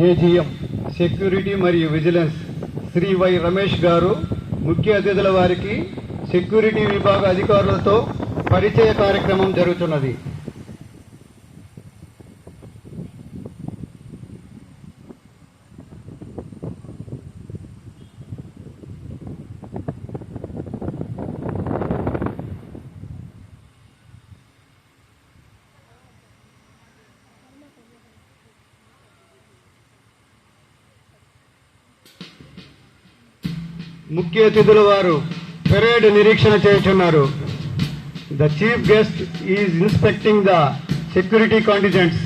AGM security మరియు vigilance Shri why Ramesh గారు ముఖ్య అతిథుల వారికి సెక్యూరిటీ విభాగ అధికారులతో పరిచయ కార్యక్రమం జరుగుతున్నది. ముఖ్య అతిథుల వారు పెరేడ్ నిరీక్షణ చేస్తున్నారు. The chief guest is inspecting the security కాంటిజెంట్స్.